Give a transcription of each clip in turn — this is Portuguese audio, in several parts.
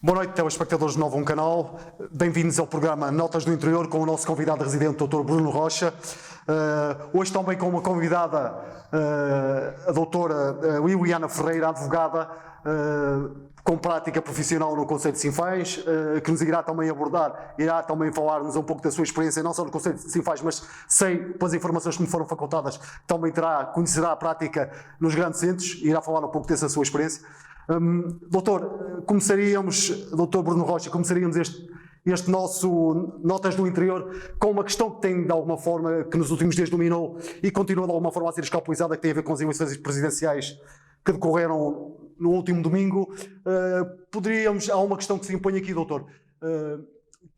Boa noite, telespectadores do Novo Canal. Bem-vindos ao programa Notas do Interior com o nosso convidado residente, Dr. Bruno Rocha. Hoje também com uma convidada, a doutora Liliana Ferreira, advogada com prática profissional no Conselho de Sinfãs, que nos irá também abordar, irá também falar-nos um pouco da sua experiência, não só no Conselho de Sinfãs, mas sei, pelas informações que me foram facultadas, também conhecerá a prática nos grandes centros, irá falar um pouco dessa sua experiência. Doutor Bruno Rocha, começaríamos este nosso Notas do Interior com uma questão que tem de alguma forma, que nos últimos dias dominou e continua de alguma forma a ser escapulizada, que tem a ver com as eleições presidenciais que decorreram no último domingo. Há uma questão que se impõe aqui, doutor.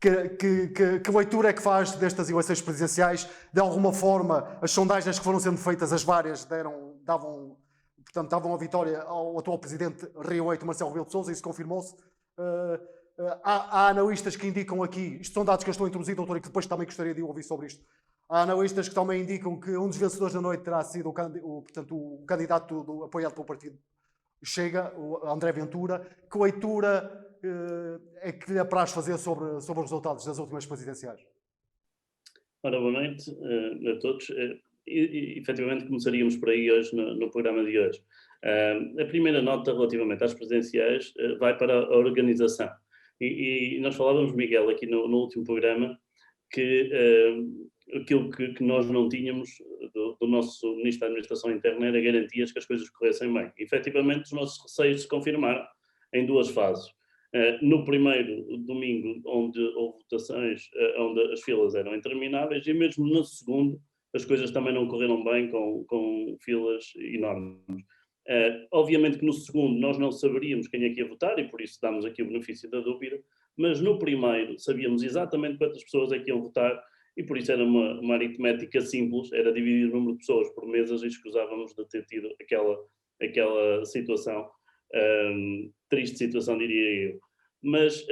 Que leitura é que faz destas eleições presidenciais? De alguma forma, as sondagens que foram sendo feitas, as várias, davam a vitória ao atual presidente reeleito Marcelo Rebelo de Sousa, isso confirmou-se. Há analistas que indicam aqui, isto são dados que eu estou a introduzir, doutor, e que depois também gostaria de ouvir sobre isto. Há analistas que também indicam que um dos vencedores da noite terá sido o candidato apoiado pelo partido Chega, o André Ventura. Que leitura é que lhe apraz fazer sobre os resultados das últimas presidenciais? Ora, boa noite a todos. Efetivamente começaríamos por aí hoje no programa de hoje. A primeira nota relativamente às presidenciais vai para a organização. E nós falávamos, Miguel, aqui no último programa, que aquilo que nós não tínhamos do nosso Ministro da Administração Interna era garantias que as coisas corressem bem. E, efetivamente, os nossos receios se confirmaram em duas fases. No primeiro domingo, onde houve votações, onde as filas eram intermináveis, e mesmo no segundo, as coisas também não correram bem, com filas enormes. Obviamente que no segundo nós não saberíamos quem é que ia votar, e por isso damos aqui o benefício da dúvida, mas no primeiro sabíamos exatamente quantas pessoas é que iam votar, e por isso era uma aritmética simples, era dividir o número de pessoas por mesas e escusávamos de ter tido aquela situação, triste situação, diria eu. Mas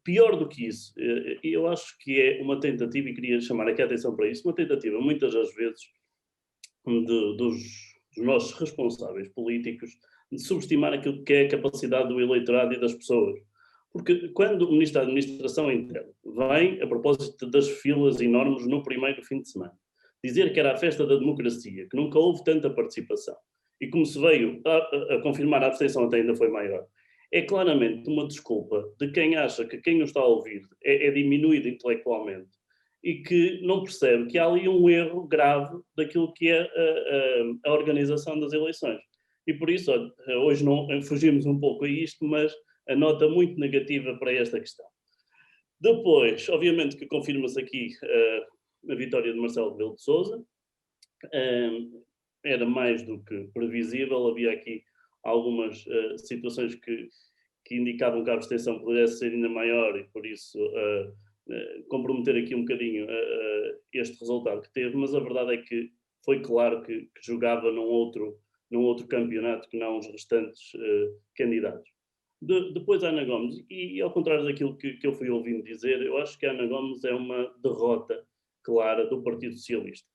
pior do que isso, eu acho que é uma tentativa, e queria chamar aqui a atenção para isso, uma tentativa muitas das vezes dos nossos responsáveis políticos de subestimar aquilo que é a capacidade do eleitorado e das pessoas. Porque quando o Ministro da Administração Interna vem, a propósito das filas enormes no primeiro fim de semana, dizer que era a festa da democracia, que nunca houve tanta participação, e como se veio a confirmar, a abstenção até ainda foi maior, é claramente uma desculpa de quem acha que quem o está a ouvir é diminuído intelectualmente e que não percebe que há ali um erro grave daquilo que é a organização das eleições. E por isso, hoje não fugimos um pouco a isto, mas a nota muito negativa para esta questão. Depois, obviamente que confirma-se aqui a vitória de Marcelo Rebelo de Sousa. Era mais do que previsível, havia aqui algumas situações que indicavam que a abstenção pudesse ser ainda maior, e por isso comprometer aqui um bocadinho este resultado que teve, mas a verdade é que foi claro que jogava num outro campeonato que não os restantes candidatos. Depois a Ana Gomes, e ao contrário daquilo que eu fui ouvindo dizer, eu acho que a Ana Gomes é uma derrota clara do Partido Socialista.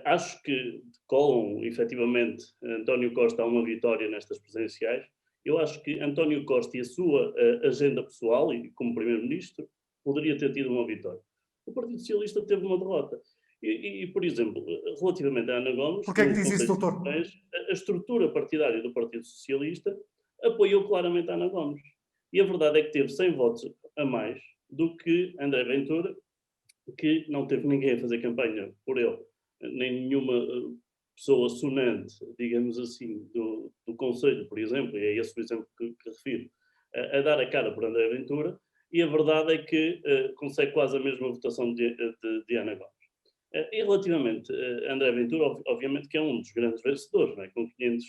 Acho que colam, efetivamente, António Costa a uma vitória nestas presidenciais. Eu acho que António Costa e a sua agenda pessoal, e como Primeiro-Ministro, poderia ter tido uma vitória. O Partido Socialista teve uma derrota. E, por exemplo, relativamente a Ana Gomes... Porquê é que diz isso, doutor? A estrutura partidária do Partido Socialista apoiou claramente a Ana Gomes. E a verdade é que teve 100 votos a mais do que André Ventura, que não teve ninguém a fazer campanha por ele, nem nenhuma pessoa sonante, digamos assim, do Conselho, por exemplo, e é esse o exemplo que refiro, a dar a cara por André Ventura, e a verdade é que consegue quase a mesma votação de Ana Gomes. E relativamente a André Ventura, obviamente que é um dos grandes vencedores, não é? Com 500,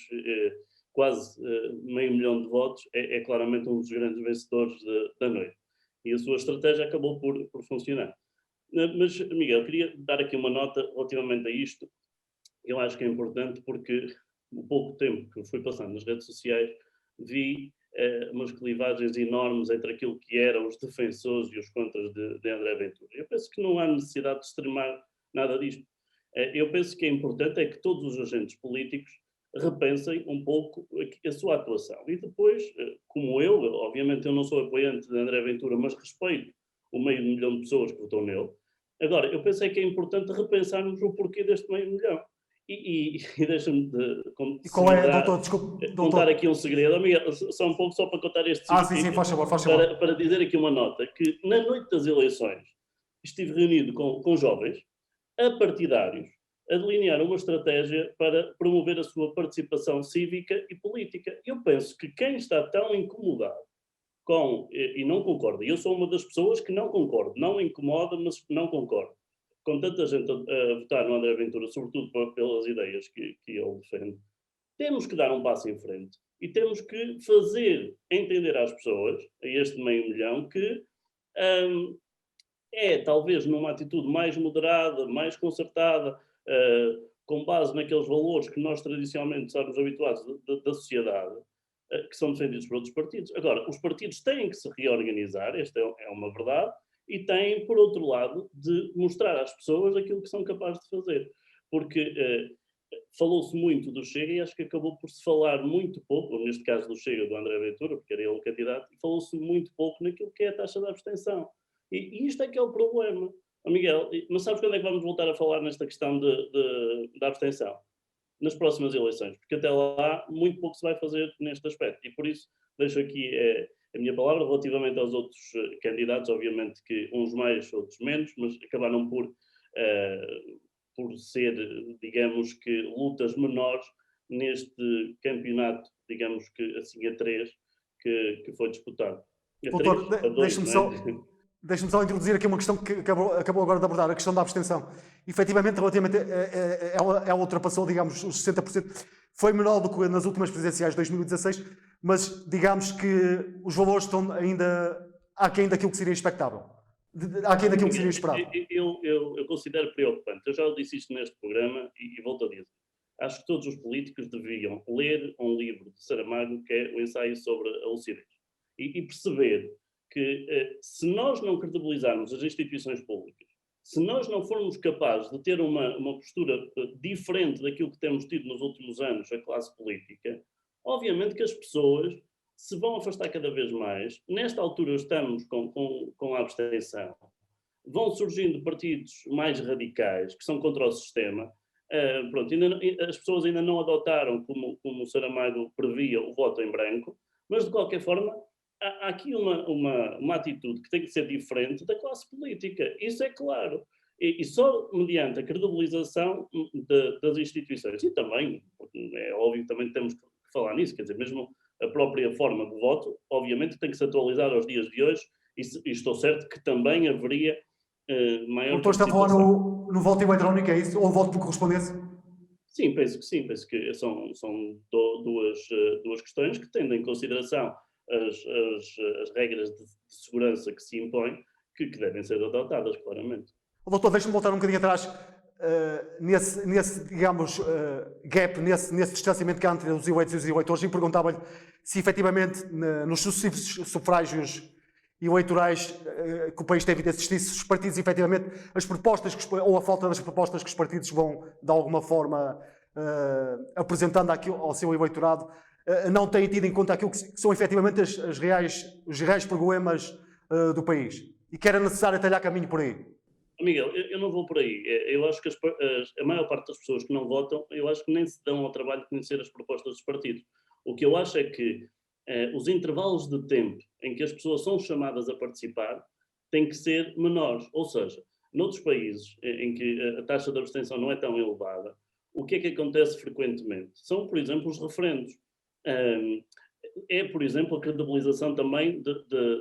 quase meio milhão de votos, é claramente um dos grandes vencedores da noite. E a sua estratégia acabou por funcionar. Mas, Miguel, queria dar aqui uma nota relativamente a isto. Eu acho que é importante porque, no pouco tempo que fui passando nas redes sociais, vi umas clivagens enormes entre aquilo que eram os defensores e os contras de André Ventura. Eu penso que não há necessidade de extremar nada disto. Eu penso que é importante é que todos os agentes políticos repensem um pouco a sua atuação. E depois, como eu, obviamente eu não sou apoiante de André Ventura, mas respeito o meio milhão de pessoas que votou nele. Agora, eu pensei que é importante repensarmos o porquê deste meio milhão. E deixa-me E qual é, doutor, desculpe, contar doutor. aqui um segredo, Miguel, só um pouco só para contar este segredo. Sim, faz favor, faz favor. Para dizer aqui uma nota, que na noite das eleições estive reunido com jovens apartidários a delinear uma estratégia para promover a sua participação cívica e política. Eu penso que quem está tão incomodado e não concorda, e eu sou uma das pessoas que não concordo, não incomoda, mas não concordo, com tanta gente a votar no André Ventura, sobretudo pelas ideias que ele defende, temos que dar um passo em frente e temos que fazer entender às pessoas, a este meio milhão, que talvez numa atitude mais moderada, mais concertada, com base naqueles valores que nós tradicionalmente estamos habituados da sociedade, que são defendidos por outros partidos. Agora, os partidos têm que se reorganizar, esta é uma verdade, e têm, por outro lado, de mostrar às pessoas aquilo que são capazes de fazer. Porque falou-se muito do Chega e acho que acabou por se falar muito pouco, neste caso do Chega, do André Ventura, porque era ele o candidato, e falou-se muito pouco naquilo que é a taxa de abstenção. E isto é que é o problema. Miguel, mas sabes quando é que vamos voltar a falar nesta questão da abstenção? Nas próximas eleições, porque até lá muito pouco se vai fazer neste aspecto. E por isso deixo aqui a minha palavra relativamente aos outros candidatos, obviamente que uns mais, outros menos, mas acabaram por ser, digamos que, lutas menores neste campeonato, digamos que assim a 3, que foi disputado. Doutor, deixe-me só introduzir aqui uma questão que acabou agora de abordar, a questão da abstenção. Efetivamente, relativamente, ela ultrapassou, digamos, os 60%. Foi menor do que nas últimas presidenciais de 2016, mas digamos que os valores estão ainda aquém daquilo que seria expectável. Aquém daquilo que seria esperado. Eu considero preocupante. Eu já disse isto neste programa e volto a dizer. Acho que todos os políticos deviam ler um livro de Saramago, que é o ensaio sobre a lucidez, e perceber que se nós não credibilizarmos as instituições públicas, se nós não formos capazes de ter uma postura diferente daquilo que temos tido nos últimos anos, a classe política, obviamente que as pessoas se vão afastar cada vez mais. Nesta altura estamos com a abstenção. Vão surgindo partidos mais radicais, que são contra o sistema. Pronto, as pessoas ainda não adotaram, como o Saramago previa, o voto em branco, mas de qualquer forma há aqui uma atitude que tem que ser diferente da classe política, isso é claro. E só mediante a credibilização das instituições, e também, porque é óbvio, também temos que falar nisso, quer dizer, mesmo a própria forma de voto, obviamente tem que se atualizar aos dias de hoje, e estou certo que também haveria maior Doutor, está a falar no voto eletrónico, é isso? Ou voto por correspondência? Sim, penso que são duas questões que, tendo em consideração as regras de segurança que se impõem, que devem ser adotadas, claramente. Doutor, deixe-me voltar um bocadinho atrás, nesse digamos, gap, nesse distanciamento que há entre os eleitos e os eleitores, e perguntava-lhe se efetivamente nos sucessivos sufrágios eleitorais que o país teve de assistir, se os partidos efetivamente, as propostas ou a falta das propostas que os partidos vão de alguma forma apresentando ao seu eleitorado, não têm tido em conta aquilo que são efetivamente os reais problemas do país, e que era necessário talhar caminho por aí. Miguel, eu não vou por aí. Eu acho que a maior parte das pessoas que não votam, eu acho que nem se dão ao trabalho de conhecer as propostas dos partidos. O que eu acho é que os intervalos de tempo em que as pessoas são chamadas a participar têm que ser menores. Ou seja, noutros países em que a taxa de abstenção não é tão elevada, o que é que acontece frequentemente? São, por exemplo, os referendos. Por exemplo, a credibilização também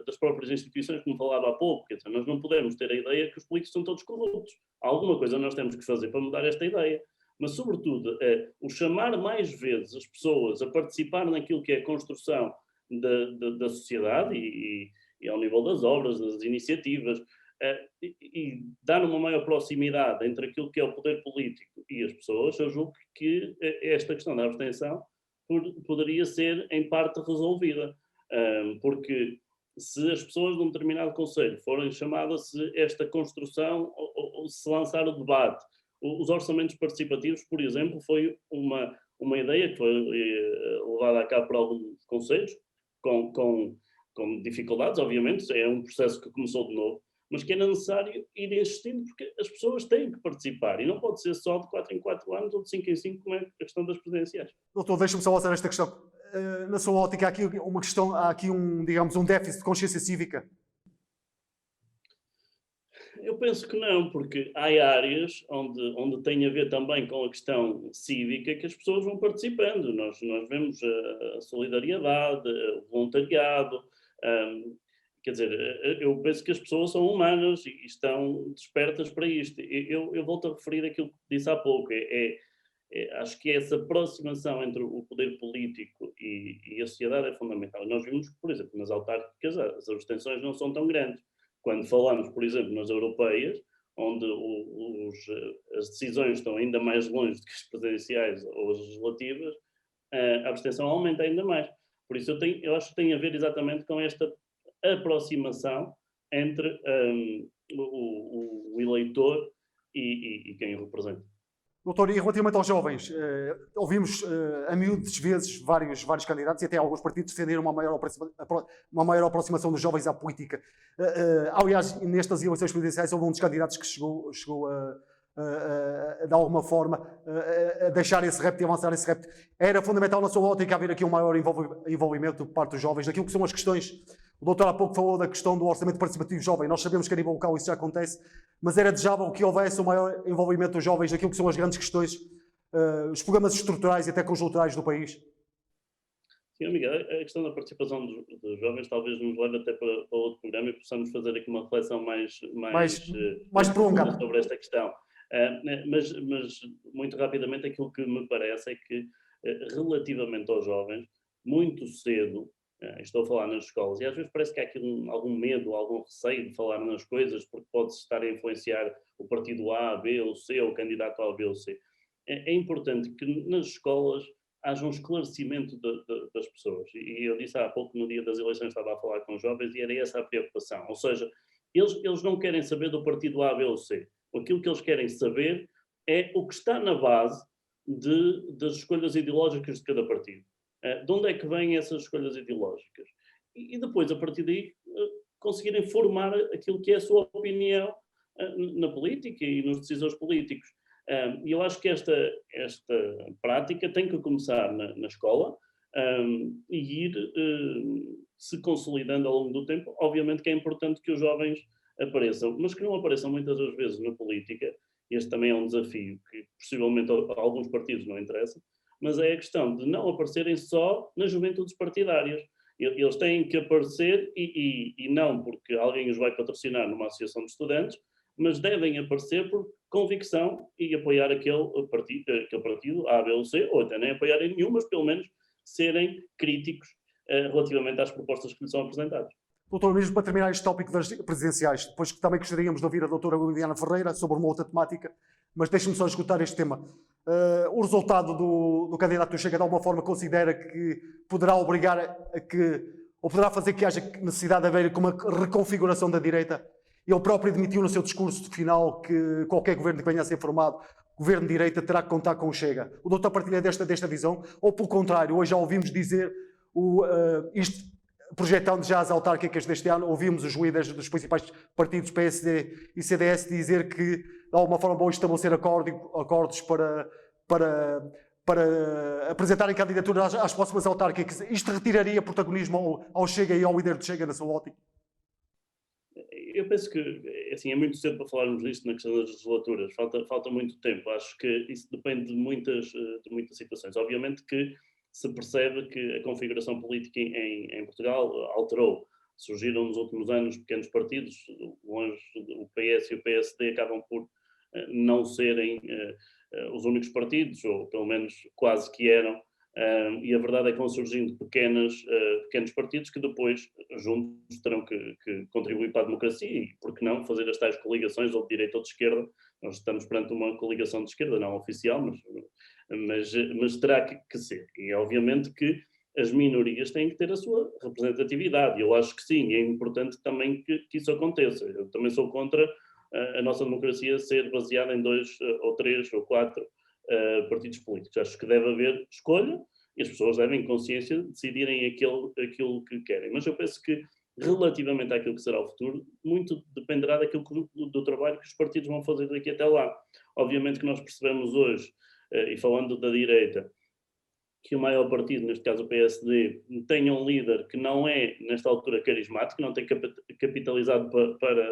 das próprias instituições, como falava há pouco. Quer dizer, nós não podemos ter a ideia que os políticos são todos corruptos. Alguma coisa nós temos que fazer para mudar esta ideia. Mas, sobretudo, o chamar mais vezes as pessoas a participar naquilo que é a construção da sociedade e ao nível das obras, das iniciativas, e dar uma maior proximidade entre aquilo que é o poder político e as pessoas, eu julgo que esta questão da abstenção poderia ser, em parte, resolvida. Porque se as pessoas de um determinado conselho forem chamadas, se esta construção, ou se lançar o debate, os orçamentos participativos, por exemplo, foi uma uma ideia que foi levada a cabo por alguns conselhos, com dificuldades, obviamente, é um processo que começou de novo, mas que era necessário ir insistindo porque as pessoas têm que participar e não pode ser só de 4 em 4 anos ou de 5 em 5, como é a questão das presidenciais. Doutor, deixa-me só fazer esta questão. Na sua ótica, há aqui uma questão, há aqui digamos, um déficit de consciência cívica? Eu penso que não, porque há áreas onde tem a ver também com a questão cívica que as pessoas vão participando. Nós vemos a solidariedade, o voluntariado, quer dizer, eu penso que as pessoas são humanas e estão despertas para isto. Eu volto a referir aquilo que disse há pouco, acho que essa aproximação entre o poder político e a sociedade é fundamental. Nós vimos que, por exemplo, nas autárquicas as abstenções não são tão grandes. Quando falamos, por exemplo, nas europeias, onde as decisões estão ainda mais longe do que as presidenciais ou as legislativas, a abstenção aumenta ainda mais. Por isso eu acho que tem a ver exatamente com esta aproximação entre o eleitor e quem o representa. Doutor, e relativamente aos jovens, ouvimos a miúdos vezes vários candidatos e até alguns partidos defenderam uma maior aproximação dos jovens à política. Aliás, nestas eleições presidenciais houve um dos candidatos que chegou de alguma forma a deixar esse repto e avançar esse repto. Era fundamental na sua ótica haver aqui um maior envolvimento por parte dos jovens, daquilo que são as questões. O doutor há pouco falou da questão do orçamento participativo jovem. Nós sabemos que a nível local isso já acontece, mas era desejável que houvesse um maior envolvimento dos jovens naquilo que são as grandes questões, os problemas estruturais e até conjunturais do país. Sim, amiga, a questão da participação dos jovens talvez nos leve até para outro programa e possamos fazer aqui uma reflexão mais prolongada sobre esta questão. Mas muito rapidamente aquilo que me parece é que relativamente aos jovens, muito cedo, estou a falar nas escolas, e às vezes parece que há aqui algum medo, algum receio de falar nas coisas, porque pode-se estar a influenciar o partido A, B ou C, ou o candidato A, B ou C. É importante que nas escolas haja um esclarecimento das pessoas. E eu disse há pouco, no dia das eleições, estava a falar com os jovens e era essa a preocupação. Ou seja, eles não querem saber do partido A, B ou C. Aquilo que eles querem saber é o que está na base das escolhas ideológicas de cada partido. De onde é que vêm essas escolhas ideológicas? E depois, a partir daí, conseguirem formar aquilo que é a sua opinião na política e nos decisores políticos. E eu acho que esta prática tem que começar na escola e ir se consolidando ao longo do tempo. Obviamente que é importante que os jovens apareçam, mas que não apareçam muitas das vezes na política. Este também é um desafio que possivelmente a alguns partidos não interessa, mas é a questão de não aparecerem só nas juventudes partidárias. Eles têm que aparecer e não porque alguém os vai patrocinar numa associação de estudantes, mas devem aparecer por convicção e apoiar aquele partido A, B ou C, ou até nem apoiarem nenhum, mas pelo menos serem críticos relativamente às propostas que lhes são apresentadas. Doutor, mesmo para terminar este tópico das presidenciais, depois que também gostaríamos de ouvir a doutora Liliana Ferreira sobre uma outra temática, mas deixe-me só escutar este tema. O resultado do candidato do Chega de alguma forma considera que poderá obrigar ou poderá fazer que haja necessidade de haver uma reconfiguração da direita? Ele próprio admitiu no seu discurso final que qualquer governo que venha a ser formado, governo de direita, terá que contar com o Chega. O doutor partilha desta visão? Ou pelo contrário, hoje já ouvimos dizer isto, projetando já as autárquicas deste ano, ouvimos os líderes dos principais partidos PSD e CDS dizer que de alguma forma vão estabelecer acordos para apresentarem candidaturas às próximas autárquicas. Isto retiraria protagonismo ao Chega e ao líder do Chega na sua ótica? Eu penso que assim, é muito cedo para falarmos disto na questão das legislaturas, falta muito tempo. Acho que isso depende de muitas situações. Obviamente que se percebe que a configuração política em Portugal alterou. Surgiram nos últimos anos pequenos partidos, longe o PS e o PSD acabam por não serem os únicos partidos, ou pelo menos quase que eram, e a verdade é que vão surgindo pequenos partidos que depois juntos terão que contribuir para a democracia e, por que não, fazer as tais coligações ou de direita ou de esquerda. Nós estamos perante uma coligação de esquerda, não oficial, mas terá que ser. E obviamente que as minorias têm que ter a sua representatividade. Eu acho que sim, é importante também que isso aconteça. Eu também sou contra a nossa democracia ser baseada em 2 ou 3 ou 4 partidos políticos. Acho que deve haver escolha e as pessoas devem, em consciência, decidirem aquilo que querem. Mas eu penso que, relativamente àquilo que será o futuro, muito dependerá do trabalho que os partidos vão fazer daqui até lá. Obviamente que nós percebemos hoje, e falando da direita, que o maior partido, neste caso o PSD, tenha um líder que não é, nesta altura, carismático, não tem capitalizado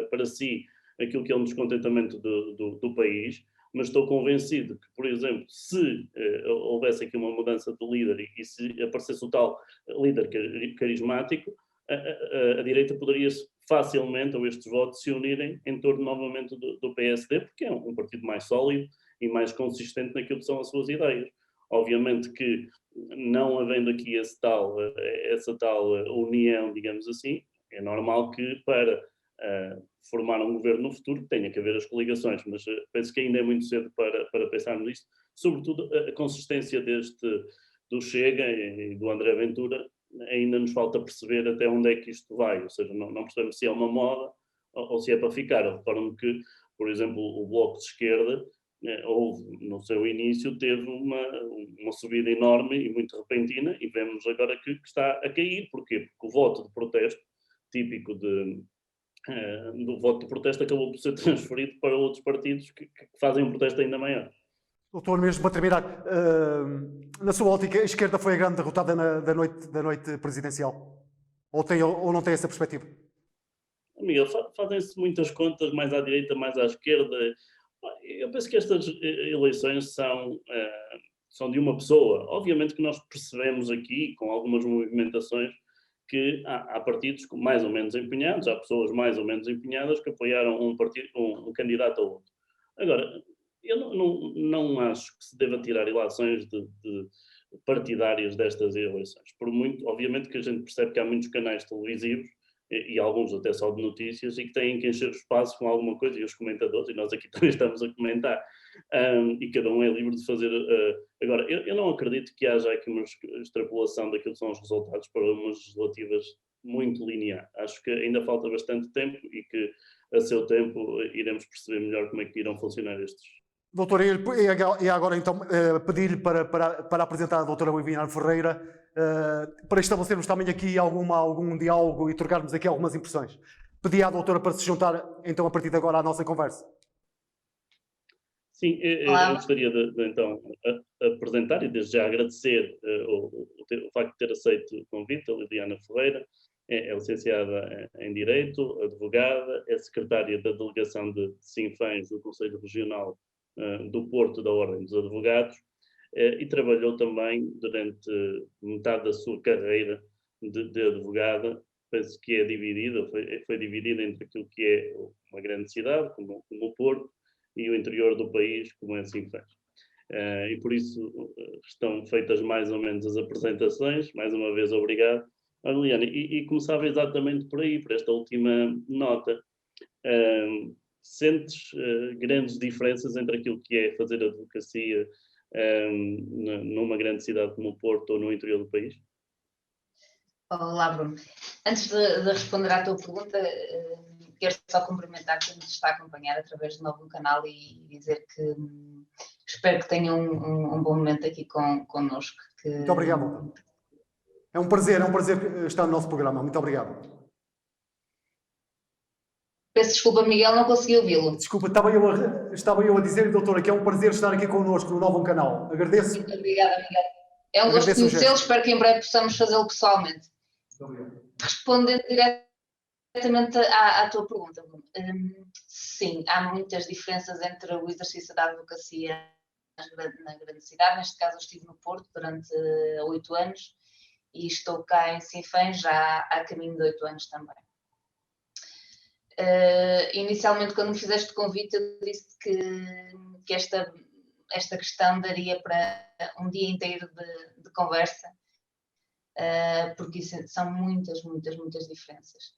para si aquilo que é um descontentamento do país, mas estou convencido que, por exemplo, se houvesse aqui uma mudança de líder e se aparecesse o tal líder carismático, a direita poderia facilmente, ou estes votos, se unirem em torno novamente do PSD, porque é um partido mais sólido e mais consistente naquilo que são as suas ideias. Obviamente que, não havendo aqui essa tal união, digamos assim, é normal que para formar um governo no futuro tenha que haver as coligações, mas penso que ainda é muito cedo para pensarmos nisto, sobretudo a consistência do Chega e do André Ventura, ainda nos falta perceber até onde é que isto vai, ou seja, não percebemos se é uma moda ou se é para ficar. Eu recordo-me que, por exemplo, o Bloco de Esquerda, houve, no seu início, teve uma subida enorme e muito repentina, e vemos agora que está a cair. Porquê? Porque o voto de protesto, típico do voto de protesto, acabou por ser transferido para outros partidos que fazem um protesto ainda maior. Doutor, mesmo para terminar, na sua ótica, a esquerda foi a grande derrotada da noite presidencial? Ou não tem essa perspectiva? Miguel, fazem-se muitas contas, mais à direita, mais à esquerda. Eu penso que estas eleições são de uma pessoa. Obviamente que nós percebemos aqui, com algumas movimentações, que há partidos mais ou menos empenhados, há pessoas mais ou menos empenhadas que apoiaram um candidato ou outro. Agora, eu não acho que se deva tirar ilações de partidárias destas eleições. Por muito, obviamente que a gente percebe que há muitos canais televisivos, e alguns até só de notícias, e que têm que encher o espaço com alguma coisa, e os comentadores, e nós aqui também estamos a comentar, e cada um é livre de fazer. Agora, eu não acredito que haja aqui uma extrapolação daquilo que são os resultados para umas legislativas muito linear. Acho que ainda falta bastante tempo e que, a seu tempo, iremos perceber melhor como é que irão funcionar estes. Doutor, e agora então pedir-lhe para apresentar a doutora Viviane Ferreira, para estabelecermos também aqui algum diálogo e trocarmos aqui algumas impressões. Pedi à doutora para se juntar então a partir de agora à nossa conversa. Sim, eu gostaria de então apresentar e desde já agradecer o facto de ter aceito o convite. A Liliana Ferreira é licenciada em Direito, advogada, é secretária da Delegação de Sinfãs do Conselho Regional do Porto da Ordem dos Advogados, e trabalhou também durante metade da sua carreira de advogada. Penso que é dividida, foi dividida entre aquilo que é uma grande cidade, como o Porto, e o interior do país, como é Sinfãs. E por isso estão feitas mais ou menos as apresentações. Mais uma vez, obrigado. Liliana, e começava exatamente por aí, por esta última nota. Sentes grandes diferenças entre aquilo que é fazer advocacia numa grande cidade como o Porto ou no interior do país? Olá, Bruno. Antes de responder à tua pergunta, quero só cumprimentar quem nos está a acompanhar através do novo canal e dizer que espero que tenham um bom momento aqui connosco. Muito obrigado. É um prazer estar no nosso programa. Muito obrigado. Peço desculpa, Miguel, não consegui ouvi-lo. Desculpa, estava eu a dizer, doutora, que é um prazer estar aqui connosco no novo canal. Agradeço. Muito obrigada, Miguel. É um gosto conhecê-lo, espero que em breve possamos fazê-lo pessoalmente. Respondendo diretamente à tua pergunta, sim, há muitas diferenças entre o exercício da advocacia na grande cidade. Neste caso, eu estive no Porto durante 8 anos e estou cá em Sinfãs já há caminho de 8 anos também. Inicialmente, quando me fizeste o convite, eu disse que esta questão daria para um dia inteiro de conversa, porque são muitas diferenças.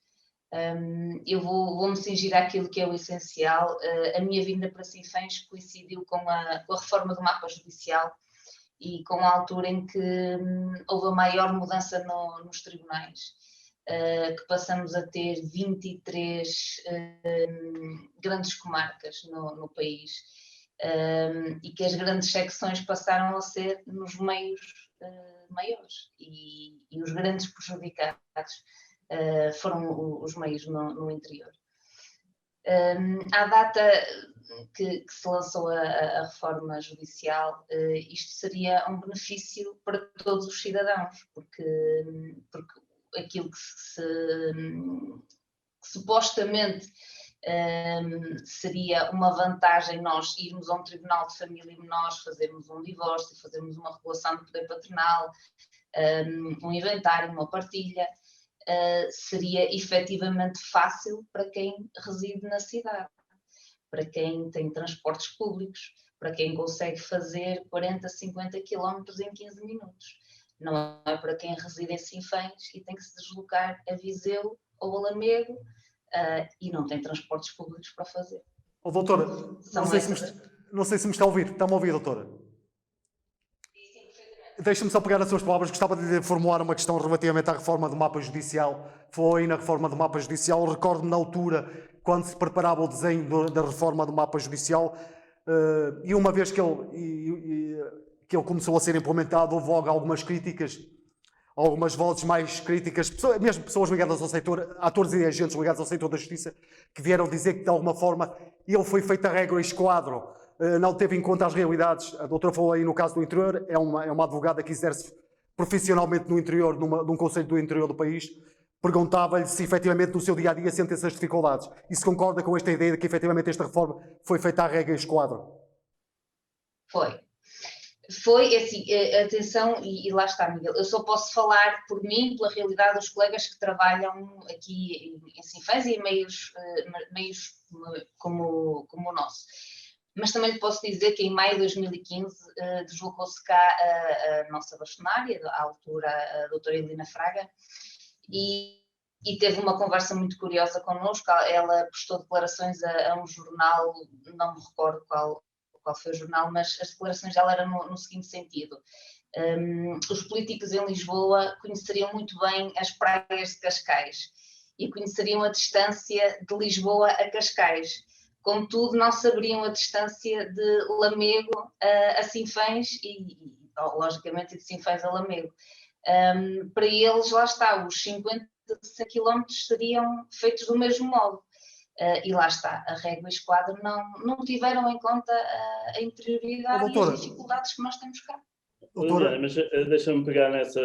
Eu vou-me cingir àquilo que é o essencial. A minha vinda para Sinfãs coincidiu com a reforma do mapa judicial e com a altura em que houve a maior mudança nos tribunais, que passamos a ter 23 grandes comarcas no país. e que as grandes secções passaram a ser nos meios maiores e os grandes prejudicados foram os meios no interior. À data que se lançou a reforma judicial, isto seria um benefício para todos os cidadãos, porque aquilo que supostamente seria uma vantagem nós irmos a um tribunal de família e menores, fazermos um divórcio, fazermos uma regulação do poder paternal, um inventário, uma partilha, seria efetivamente fácil para quem reside na cidade, para quem tem transportes públicos, para quem consegue fazer 40, 50 quilómetros em 15 minutos. Não é para quem reside em Sinfãs e tem que se deslocar a Viseu ou a Lamego e não tem transportes públicos para fazer. Doutora, não sei se me está a ouvir. Está-me a ouvir, doutora? Deixa-me só pegar as suas palavras. Gostava de lhe formular uma questão relativamente à reforma do mapa judicial. Foi na reforma do mapa judicial. Recordo-me na altura, quando se preparava o desenho da reforma do mapa judicial, e uma vez que ele começou a ser implementado, houve logo algumas críticas, algumas vozes mais críticas, mesmo pessoas ligadas ao setor, atores e agentes ligados ao setor da justiça, que vieram dizer que de alguma forma ele foi feito a regra e esquadro, não teve em conta as realidades. A doutora falou aí no caso do interior, é uma advogada que exerce profissionalmente no interior, num concelho do interior do país. Perguntava-lhe se efetivamente no seu dia-a-dia sente essas dificuldades e se concorda com esta ideia de que efetivamente esta reforma foi feita à regra e esquadro. Foi assim, atenção, e lá está, Miguel, eu só posso falar por mim, pela realidade dos colegas que trabalham aqui em Sinfãs e em meios como o nosso. Mas também lhe posso dizer que em maio de 2015 deslocou-se cá a nossa bastonária, à altura a doutora Helena Fraga, e teve uma conversa muito curiosa connosco. Ela prestou declarações a um jornal, não me recordo qual foi o jornal, mas as declarações dela eram no seguinte sentido: os políticos em Lisboa conheceriam muito bem as praias de Cascais e conheceriam a distância de Lisboa a Cascais, contudo não saberiam a distância de Lamego a Sinfãs e logicamente de Sinfãs a Lamego. Para eles, lá está, os 50 quilómetros seriam feitos do mesmo modo. E lá está, a régua e o esquadro não tiveram em conta a interioridade e as dificuldades que nós temos cá. Doutora, mas deixa-me pegar nessas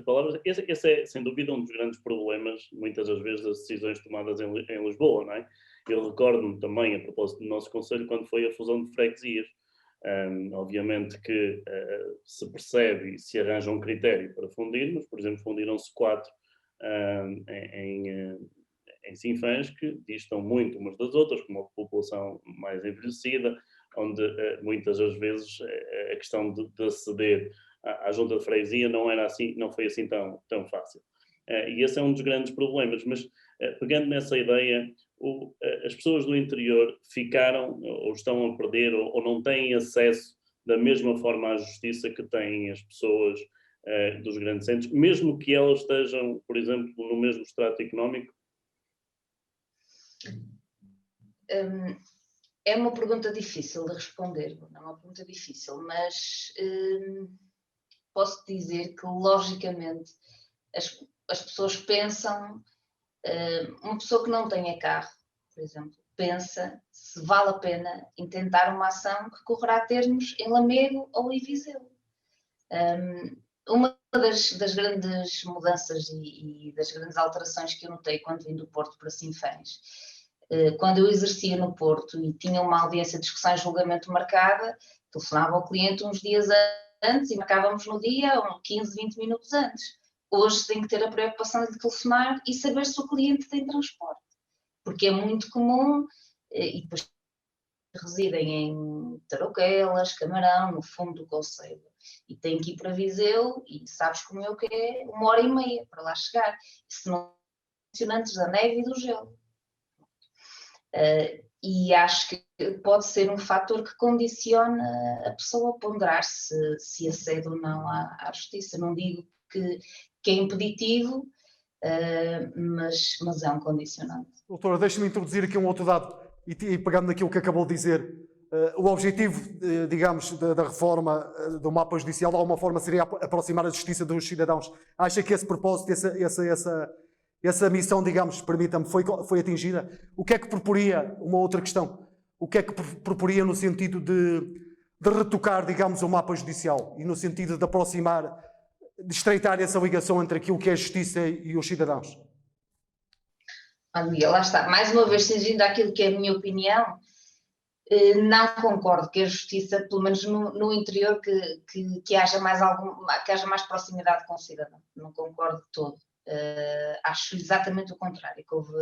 palavras. Esse é, sem dúvida, um dos grandes problemas, muitas das vezes, das decisões tomadas em Lisboa, não é? Eu recordo-me também, a propósito do nosso concelho, quando foi a fusão de freguesias. Obviamente que se percebe e se arranja um critério para fundir, mas, por exemplo, fundiram-se 4 em Sinfãs, que distam muito umas das outras, com uma população mais envelhecida, onde muitas das vezes a questão de aceder à junta de freguesia não foi assim tão fácil. E esse é um dos grandes problemas, mas pegando nessa ideia, as pessoas do interior ficaram ou estão a perder ou não têm acesso da mesma forma à justiça que têm as pessoas dos grandes centros, mesmo que elas estejam, por exemplo, no mesmo extrato económico? É uma pergunta difícil de responder, é uma pergunta difícil, mas posso dizer que, logicamente, as pessoas pensam, uma pessoa que não tenha carro, por exemplo, pensa se vale a pena intentar uma ação que correrá termos em Lamego ou em Viseu. Uma das grandes mudanças e das grandes alterações que eu notei quando vim do Porto para Sinfãs, quando eu exercia no Porto e tinha uma audiência de discussão e julgamento marcada, telefonava ao cliente uns dias antes e marcávamos no dia 15, 20 minutos antes. Hoje tem que ter a preocupação de telefonar e saber se o cliente tem transporte, porque é muito comum, e depois residem em Tarouquelas, Camarão, no fundo do concelho, e têm que ir para Viseu, e sabes como é o que é, 1h30 para lá chegar, se não condicionantes da neve e do gelo. E acho que pode ser um fator que condiciona a pessoa a ponderar se acede ou não à justiça. Não digo que é impeditivo, mas é um condicionante. Doutora, deixe-me introduzir aqui um outro dado. e pegando naquilo que acabou de dizer, o objetivo, digamos, da reforma do mapa judicial, de alguma forma, seria aproximar a justiça dos cidadãos. Acha que esse propósito, essa missão, digamos, permita-me, foi atingida? O que é que proporia, uma outra questão, o que é que proporia no sentido de retocar, digamos, o mapa judicial e no sentido de aproximar, de estreitar essa ligação entre aquilo que é a justiça e os cidadãos? Miguel, lá está. Mais uma vez, seguindo aquilo que é a minha opinião, não concordo que a justiça, pelo menos no interior, que haja mais proximidade com o cidadão. Não concordo de todo. Acho exatamente o contrário, que houve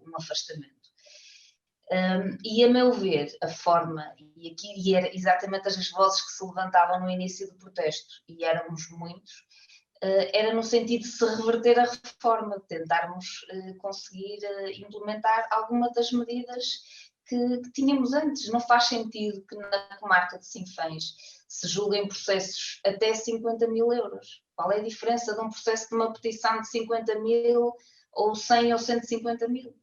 um afastamento. E a meu ver, a forma, e era exatamente as vozes que se levantavam no início do protesto, e éramos muitos, era no sentido de se reverter a reforma, de tentarmos conseguir implementar alguma das medidas que tínhamos antes. Não faz sentido que na comarca de Sinfãs se julguem processos até 50 mil euros. Qual é a diferença de um processo de uma petição de 50 mil ou 100 ou 150 mil?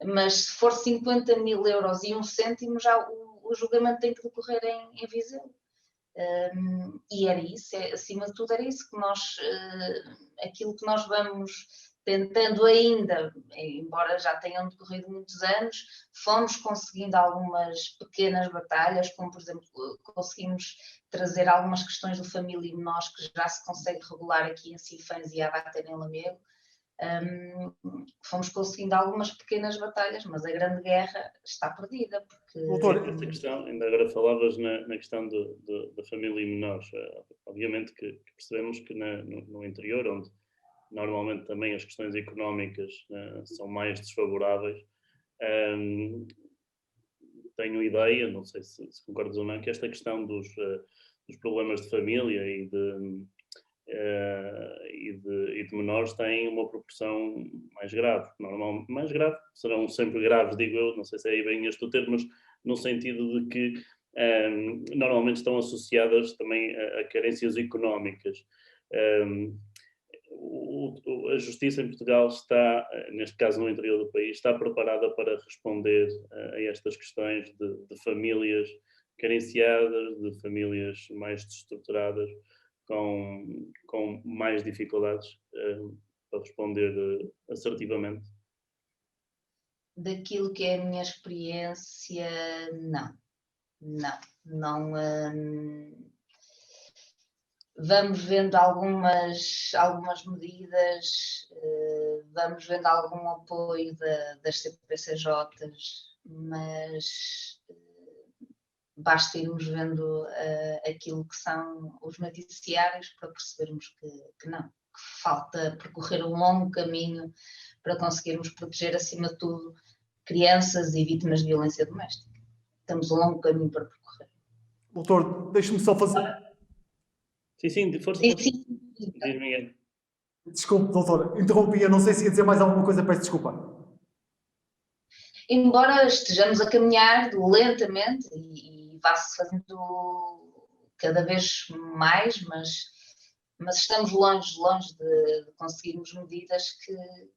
Mas se for 50 mil euros e 1 cêntimo, já o julgamento tem que decorrer em Viseu. E era isso, acima de tudo era isso que nós, aquilo que nós vamos tentando ainda, embora já tenham decorrido muitos anos, fomos conseguindo algumas pequenas batalhas, como por exemplo conseguimos trazer algumas questões do família e menores que já se consegue regular aqui em Sinfãs e à data em Lamego. Fomos conseguindo algumas pequenas batalhas, mas a grande guerra está perdida. Porque... Doutor, essa questão, ainda agora falavas na questão da família e menores. Obviamente que percebemos que no interior, onde normalmente também as questões económicas são mais desfavoráveis, tenho ideia, não sei se concordas ou não, que esta questão dos problemas de família e de menores têm uma proporção mais grave. Normalmente, mais grave, serão sempre graves, digo eu, não sei se é aí bem este o termo, mas no sentido de que normalmente estão associadas também a carências económicas. A justiça em Portugal está, neste caso no interior do país, está preparada para responder a estas questões de famílias carenciadas, de famílias mais desestruturadas, com mais dificuldades para responder assertivamente? Daquilo que é a minha experiência, não. Vamos vendo algumas medidas, vamos vendo algum apoio das CPCJs, mas basta irmos vendo aquilo que são os noticiários para percebermos que não, que falta percorrer um longo caminho para conseguirmos proteger, acima de tudo, crianças e vítimas de violência doméstica. Temos um longo caminho para percorrer. Doutor, deixe-me só fazer... Sim, de força. Sim. Diz, Miguel. Desculpe, doutor, interrompi, eu não sei se ia dizer mais alguma coisa, peço desculpa. Embora estejamos a caminhar lentamente e vá-se fazendo cada vez mais, mas estamos longe de conseguirmos medidas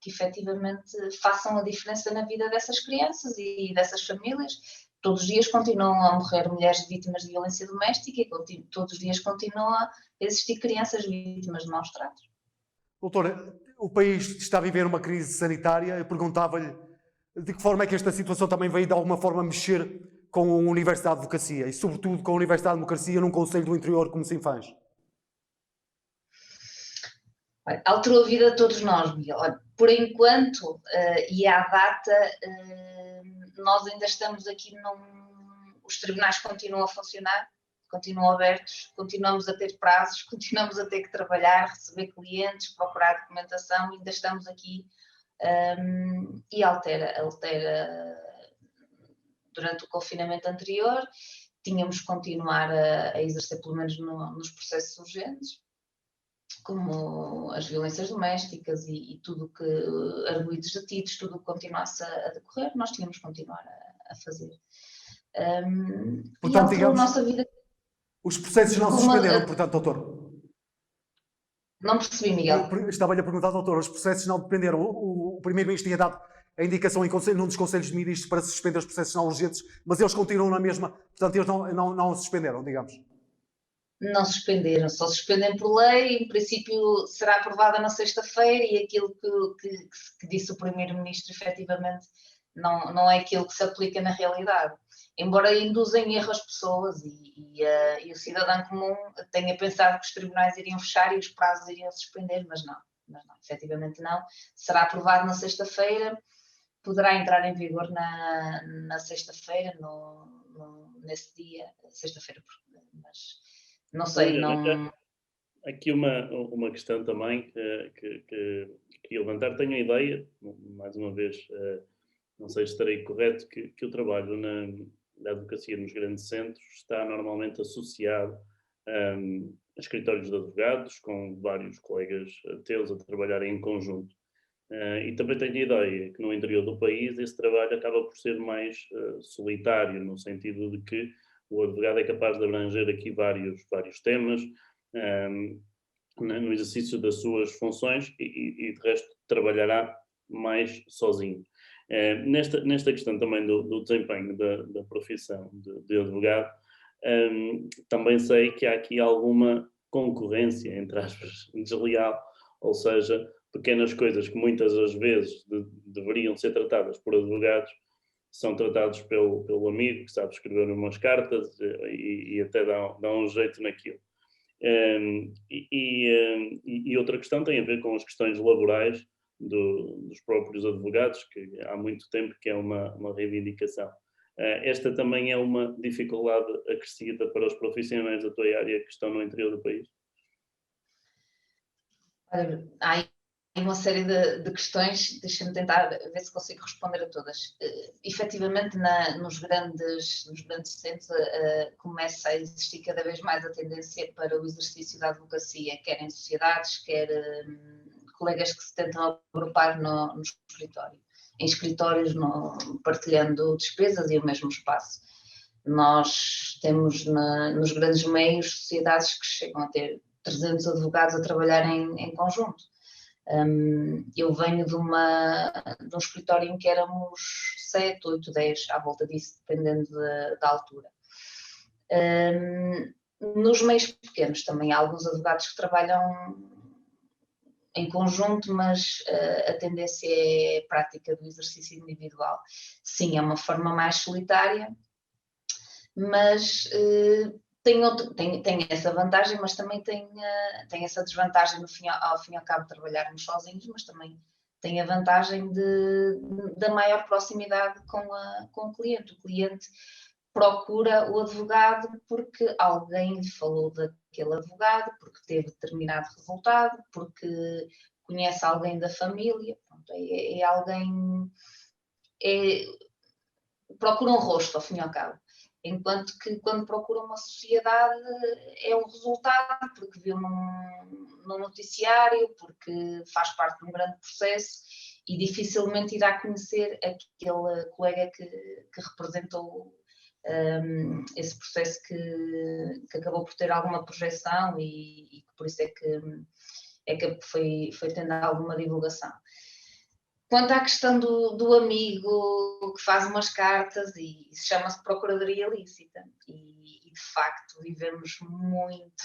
que efetivamente façam a diferença na vida dessas crianças e dessas famílias. Todos os dias continuam a morrer mulheres vítimas de violência doméstica e todos os dias continuam a existir crianças vítimas de maus tratos. Doutor, o país está a viver uma crise sanitária. Eu perguntava-lhe de que forma é que esta situação também veio de alguma forma mexer com a Universidade de Advocacia e sobretudo com a Universidade de Democracia num concelho do interior como Sinfãs. Alterou a vida de todos nós, Miguel. Por enquanto, e à data, nós ainda estamos aqui os tribunais continuam a funcionar, continuam abertos, continuamos a ter prazos, continuamos a ter que trabalhar, receber clientes, procurar documentação, ainda estamos aqui e altera. Durante o confinamento anterior, tínhamos que continuar a exercer, pelo menos nos processos urgentes, como as violências domésticas e tudo que, arguidos detidos, tudo o que continuasse a decorrer, nós tínhamos que continuar a fazer. Portanto, e digamos, a nossa vida... Os processos não se suspenderam, portanto, doutor? Não percebi, Miguel. Estava-lhe a perguntar, doutor, os processos não dependeram. O primeiro-ministro tinha dado a indicação num dos Conselhos de Ministros para suspender os processos não urgentes, mas eles continuam na mesma, portanto eles não suspenderam, digamos. Não suspenderam, só suspendem por lei, em princípio será aprovada na sexta-feira e aquilo que disse o Primeiro-Ministro efetivamente não é aquilo que se aplica na realidade. Embora induzem erro as pessoas e o cidadão comum tenha pensado que os tribunais iriam fechar e os prazos iriam suspender, mas não, efetivamente não. Será aprovado na sexta-feira, poderá entrar em vigor na sexta-feira, nesse dia, sexta-feira, mas não sei, não... Aqui uma questão também que levantar. Tenho a ideia, mais uma vez, não sei se estarei correto, que o trabalho na advocacia nos grandes centros está normalmente associado a escritórios de advogados, com vários colegas teus a trabalharem em conjunto. E também tenho a ideia que no interior do país esse trabalho acaba por ser mais solitário, no sentido de que o advogado é capaz de abranger aqui vários temas no exercício das suas funções e de resto trabalhará mais sozinho. Nesta questão também do desempenho da profissão de advogado, também sei que há aqui alguma concorrência, entre aspas, desleal, ou seja, pequenas coisas que muitas das vezes deveriam ser tratadas por advogados são tratados pelo amigo que sabe escrever umas cartas e até dá um jeito naquilo. E outra questão tem a ver com as questões laborais dos próprios advogados, que há muito tempo que é uma reivindicação. Esta também é uma dificuldade acrescida para os profissionais da tua área que estão no interior do país? Há uma série de questões, deixa-me tentar ver se consigo responder a todas. Efetivamente, nos grandes centros começa a existir cada vez mais a tendência para o exercício da advocacia, quer em sociedades, quer colegas que se tentam agrupar no escritório. Em escritórios, partilhando despesas e o mesmo espaço. Nós temos nos grandes meios sociedades que chegam a ter 300 advogados a trabalhar em conjunto. Eu venho de um escritório em que éramos 7, 8, 10, à volta disso, dependendo da altura. Nos meios pequenos também há alguns advogados que trabalham em conjunto, mas a tendência é a prática do exercício individual. Sim, é uma forma mais solitária, mas tem essa vantagem, mas também tem essa desvantagem ao fim e ao cabo de trabalharmos sozinhos, mas também tem a vantagem da maior proximidade com o cliente. O cliente procura o advogado porque alguém lhe falou daquele advogado, porque teve determinado resultado, porque conhece alguém da família, pronto, é alguém... procura um rosto, ao fim e ao cabo. Enquanto que quando procura uma sociedade é um resultado, porque viu num noticiário, porque faz parte de um grande processo e dificilmente irá conhecer aquele colega que representou esse processo que acabou por ter alguma projeção e que por isso é que foi tendo alguma divulgação. Quanto à questão do amigo que faz umas cartas, e isso chama-se procuradoria ilícita, e de facto vivemos muito,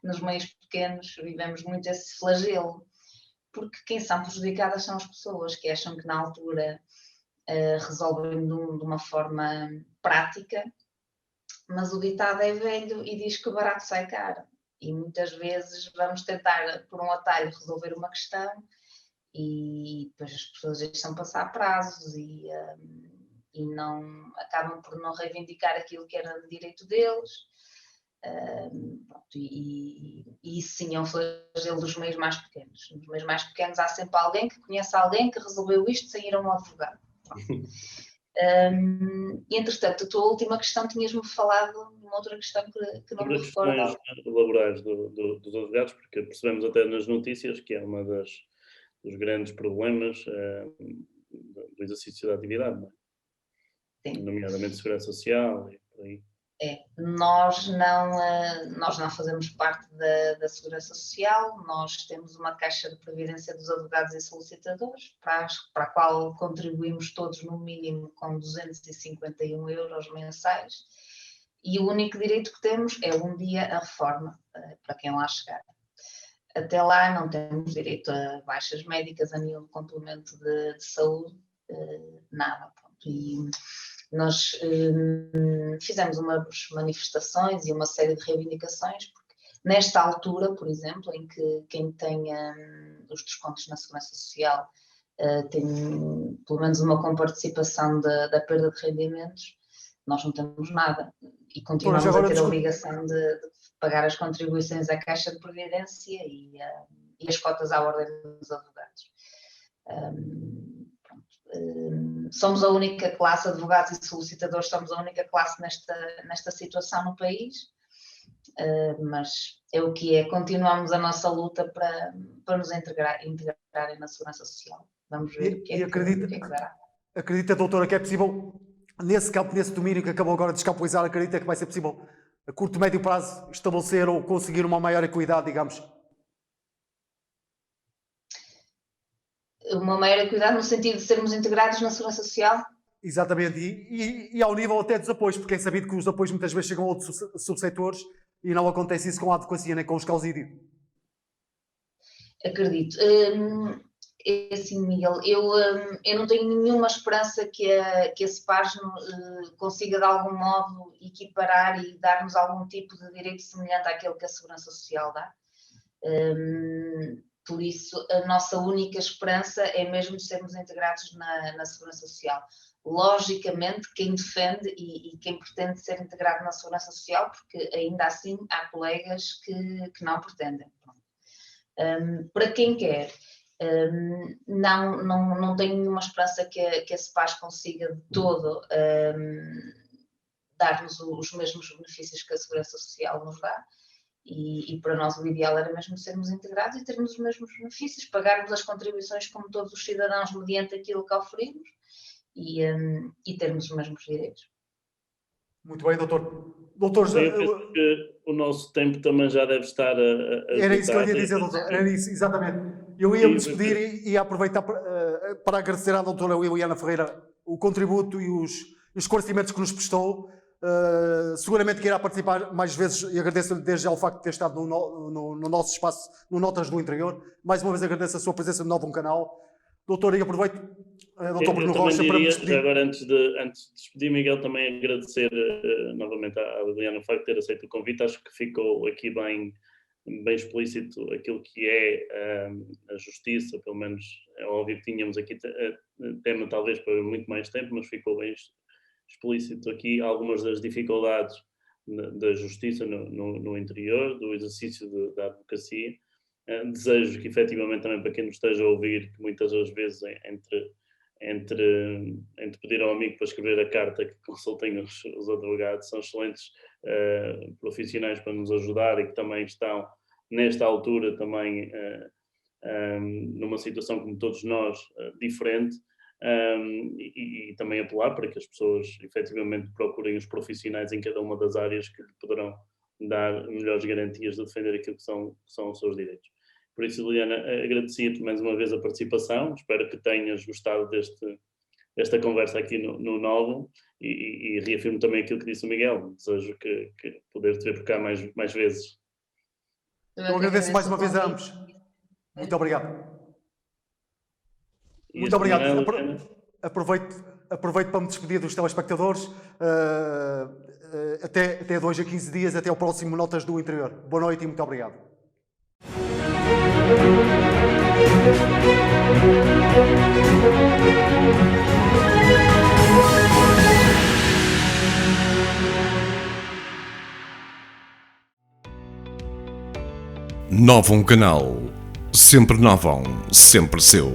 nos meios pequenos, vivemos muito esse flagelo, porque quem são prejudicadas são as pessoas que acham que na altura resolvem de uma forma prática, mas o ditado é velho e diz que o barato sai caro, e muitas vezes vamos tentar por um atalho resolver uma questão e depois as pessoas deixam passar prazos e não acabam por não reivindicar aquilo que era de direito deles. E isso sim é um flagelo dos meios mais pequenos. Nos meios mais pequenos há sempre alguém que conhece alguém que resolveu isto sem ir a um advogado. E entretanto, a tua última questão tinhas-me falado de uma outra questão que não me recordo. Sobre as questões laborais dos advogados, porque percebemos até nas notícias que é uma dos grandes problemas do exercício da atividade, não é? Sim. Nomeadamente segurança social e por aí. Nós não fazemos parte da Segurança Social, nós temos uma caixa de previdência dos advogados e solicitadores, para a qual contribuímos todos no mínimo com 251 euros mensais, e o único direito que temos é um dia a reforma, para quem lá chegar. Até lá não temos direito a baixas médicas, a nenhum complemento de saúde, nada. Pronto. E nós fizemos umas manifestações e uma série de reivindicações, porque nesta altura, por exemplo, em que quem tem os descontos na Segurança Social tem pelo menos uma comparticipação da perda de rendimentos, nós não temos nada e continuamos a ter a obrigação de pagar as contribuições à Caixa de Previdência e as cotas à Ordem dos Advogados. Somos a única classe, advogados e solicitadores, somos a única classe nesta situação no país, mas é o que é. Continuamos a nossa luta para nos integrarem na Segurança Social. Vamos ver o que é que dará. Acredita, doutora, que é possível, nesse campo, nesse domínio que acabou agora de escapuizar, acredita que vai ser possível, a curto e médio prazo, estabelecer ou conseguir uma maior equidade, digamos? Uma maior equidade no sentido de sermos integrados na Segurança Social? Exatamente, e ao nível até dos apoios, porque é sabido que os apoios muitas vezes chegam a outros subsetores e não acontece isso com a advocacia nem com os causídios. Acredito. É assim, Miguel, eu não tenho nenhuma esperança que a SEPARS consiga de algum modo equiparar e dar-nos algum tipo de direito semelhante àquele que a Segurança Social dá. Por isso, a nossa única esperança é mesmo sermos integrados na Segurança Social. Logicamente, quem defende e quem pretende ser integrado na Segurança Social, porque ainda assim há colegas que não pretendem. Para quem quer, não tenho nenhuma esperança que a SEPARS consiga de todo dar-nos os mesmos benefícios que a Segurança Social nos dá. E para nós o ideal era mesmo sermos integrados e termos os mesmos benefícios, pagarmos as contribuições como todos os cidadãos mediante aquilo que oferimos e termos os mesmos direitos. Muito bem, doutor. Doutor, eu penso que o nosso tempo também já deve estar a era isso que eu ia dizer, doutor. Era isso, exatamente. Eu ia me despedir e aproveitar para agradecer à doutora Liliana Ferreira o contributo e os esclarecimentos que nos prestou. Seguramente que irá participar mais vezes e agradeço-lhe desde já o facto de ter estado no nosso espaço, no Notas do Interior. Mais uma vez agradeço a sua presença no novo canal. Doutor, e aproveito, doutor Bruno Rocha, para me despedir. Agora, antes de despedir, Miguel, também agradecer novamente à Liliana o facto de ter aceito o convite. Acho que ficou aqui bem explícito aquilo que é a justiça, pelo menos é óbvio que tínhamos aqui tema talvez para muito mais tempo, mas ficou bem explícito aqui algumas das dificuldades da justiça no interior, do exercício da advocacia. Desejo que efetivamente também para quem nos esteja a ouvir, que muitas das vezes entre pedir ao amigo para escrever a carta, que consultem os advogados, são excelentes profissionais para nos ajudar e que também estão nesta altura também numa situação como todos nós diferente. E também apelar para que as pessoas efetivamente procurem os profissionais em cada uma das áreas que lhe poderão dar melhores garantias de defender aquilo que são os seus direitos. Por isso, Liliana, agradecia-te mais uma vez a participação, espero que tenhas gostado desta conversa aqui no Novo e reafirmo também aquilo que disse o Miguel, desejo que poder te ver por cá mais vezes. Eu agradeço mais uma vez a ambos. Muito obrigado. Muito obrigado. Aproveito para me despedir dos telespectadores. Até 2 a 15 dias, até o próximo Notas do Interior. Boa noite e muito obrigado. Novo Canal. Sempre Novão, sempre seu.